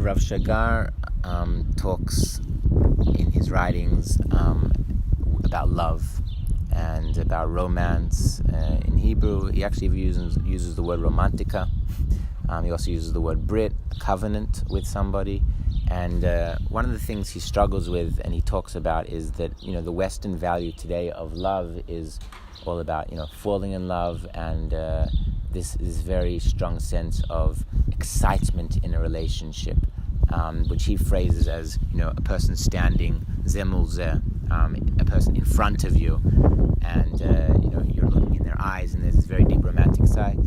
Rav Shagar talks in his writings about love and about romance. In Hebrew, he actually uses the word romantica. He also uses the word brit, covenant with somebody. And one of the things he struggles with and he talks about is that, the Western value today of love is all about, falling in love and this very strong sense of excitement in a relationship, which he phrases as, a person standing zemul zeh, a person in front of you, and you're looking in their eyes, and there's this very deep romantic side.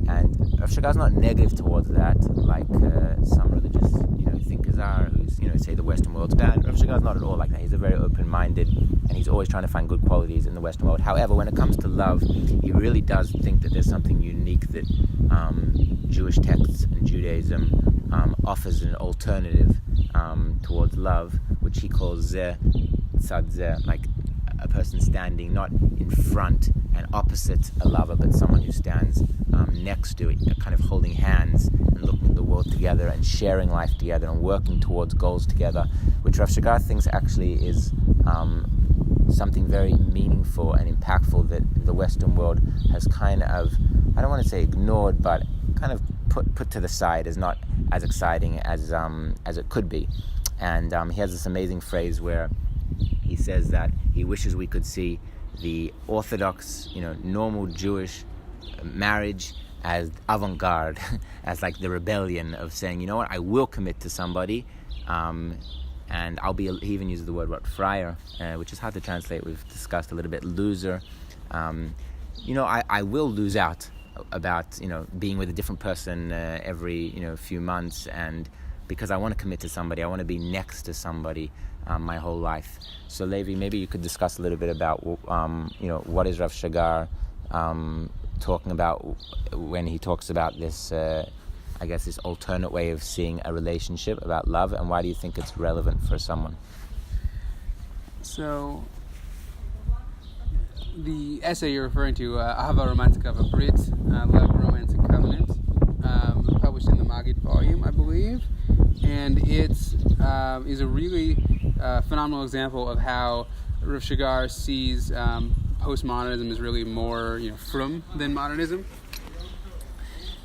And Rav Shagar's not negative towards that, like some religious thinkers are, who say the Western world's bad. Rav Shagar's not at all like that. He's a very open-minded, and he's always trying to find good qualities in the Western world. However, when it comes to love, he really does think that there's something unique that Jewish texts and Judaism offers an alternative towards love, which he calls zeh, tzad zeh, like a person standing not in front and opposite a lover, but someone who stands next to it, kind of holding hands and looking at the world together and sharing life together and working towards goals together, which Rav Shagar thinks actually is something very meaningful and impactful that the Western world has kind of, I don't want to say ignored, but kind of put to the side as not as exciting as it could be. And he has this amazing phrase where he says that he wishes we could see the Orthodox, normal Jewish marriage as avant-garde, as like the rebellion of saying, you know what, I will commit to somebody, and I'll be, he even uses the word friar, which is hard to translate. We've discussed a little bit, loser. I will lose out about, being with a different person every, few months, and because I want to commit to somebody, I want to be next to somebody my whole life. So Levi, maybe you could discuss a little bit about, what is Rav Shagar talking about when he talks about this, this alternate way of seeing a relationship, about love, and why do you think it's relevant for someone? So, the essay you're referring to, Ahava Romantica of a Brit, Love, Romance, and Covenant, was published in the Magid volume, I believe, and it is a really phenomenal example of how Rav Shagar sees postmodernism as really more, frum than modernism.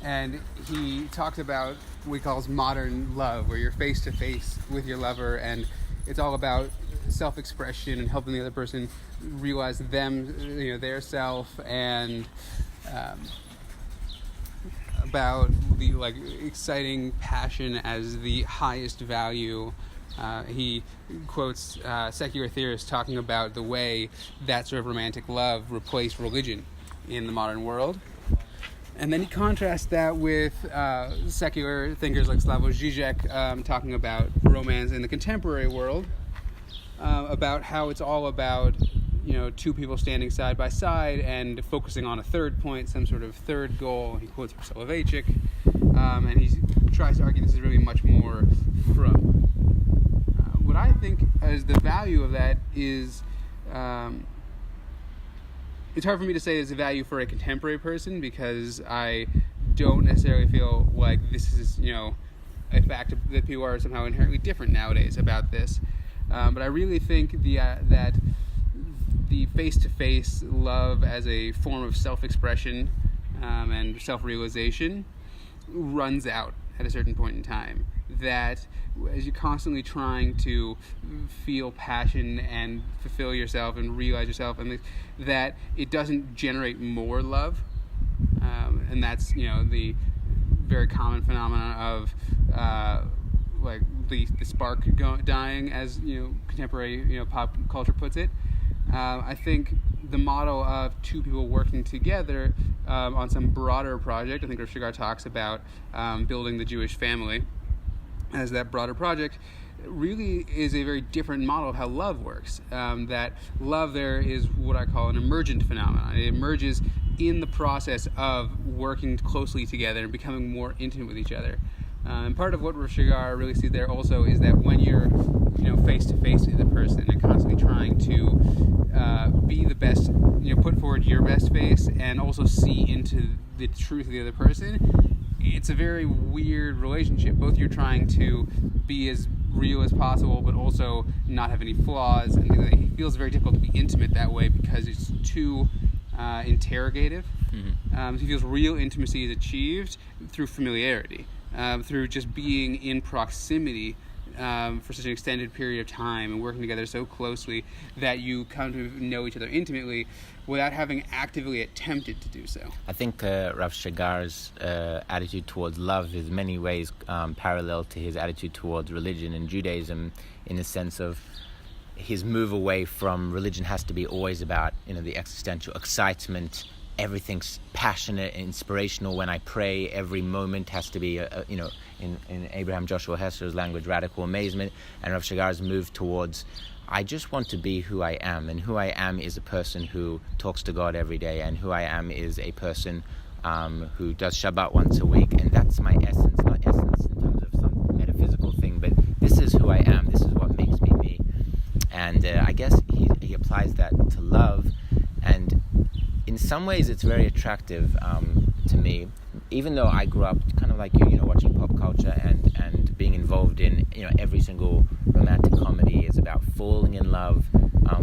And he talks about what he calls modern love, where you're face to face with your lover, and it's all about self-expression and helping the other person realize their self, and about the exciting passion as the highest value. He quotes secular theorists talking about the way that sort of romantic love replaced religion in the modern world. And then he contrasts that with secular thinkers like Slavoj Žižek talking about romance in the contemporary world, about how it's all about, two people standing side by side and focusing on a third point, some sort of third goal. He quotes Soloveitchik, and he tries to argue this is really much more from. What I think is the value of that is, it's hard for me to say there's a value for a contemporary person, because I don't necessarily feel like this is, a fact that people are somehow inherently different nowadays about this. But I really think that the face-to-face love as a form of self-expression and self-realization runs out at a certain point in time. That as you're constantly trying to feel passion and fulfill yourself and realize yourself, and that it doesn't generate more love, and that's the very common phenomenon of the spark dying, as contemporary pop culture puts it. I think the model of two people working together on some broader project, I think Rav Shagar talks about building the Jewish family as that broader project, really is a very different model of how love works. That love there is what I call an emergent phenomenon. It emerges in the process of working closely together and becoming more intimate with each other. And part of what Rav Shagar really sees there also is that when you're face to face with a person and constantly trying to be the best, put forward your best face and also see into the truth of the other person, it's a very weird relationship. Both you're trying to be as real as possible, but also not have any flaws. And he feels very difficult to be intimate that way because it's too interrogative. So he feels real intimacy is achieved through familiarity, through just being in proximity for such an extended period of time and working together so closely that you come to know each other intimately without having actively attempted to do so. I think Rav Shagar's attitude towards love is in many ways parallel to his attitude towards religion and Judaism, in the sense of his move away from religion has to be always about, the existential excitement. Everything's passionate and inspirational. When I pray, every moment has to be, in Abraham Joshua Hesser's language, radical amazement. And Rav Shagar's moved towards, I just want to be who I am. And who I am is a person who talks to God every day. And who I am is a person who does Shabbat once a week. And that's my essence, not essence in terms of some metaphysical thing, but this is who I am. This is what makes me me. And I guess he applies that to love. And in some ways it's very attractive to me, even though I grew up kind of like you, watching pop culture and being involved in, every single romantic comedy is about falling in love,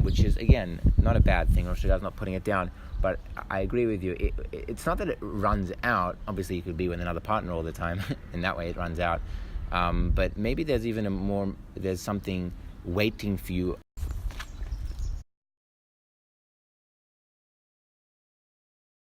which is, again, not a bad thing. Rosh Hashanah's not putting it down, but I agree with you. It's not that it runs out. Obviously you could be with another partner all the time and that way it runs out, but maybe there's even there's something waiting for you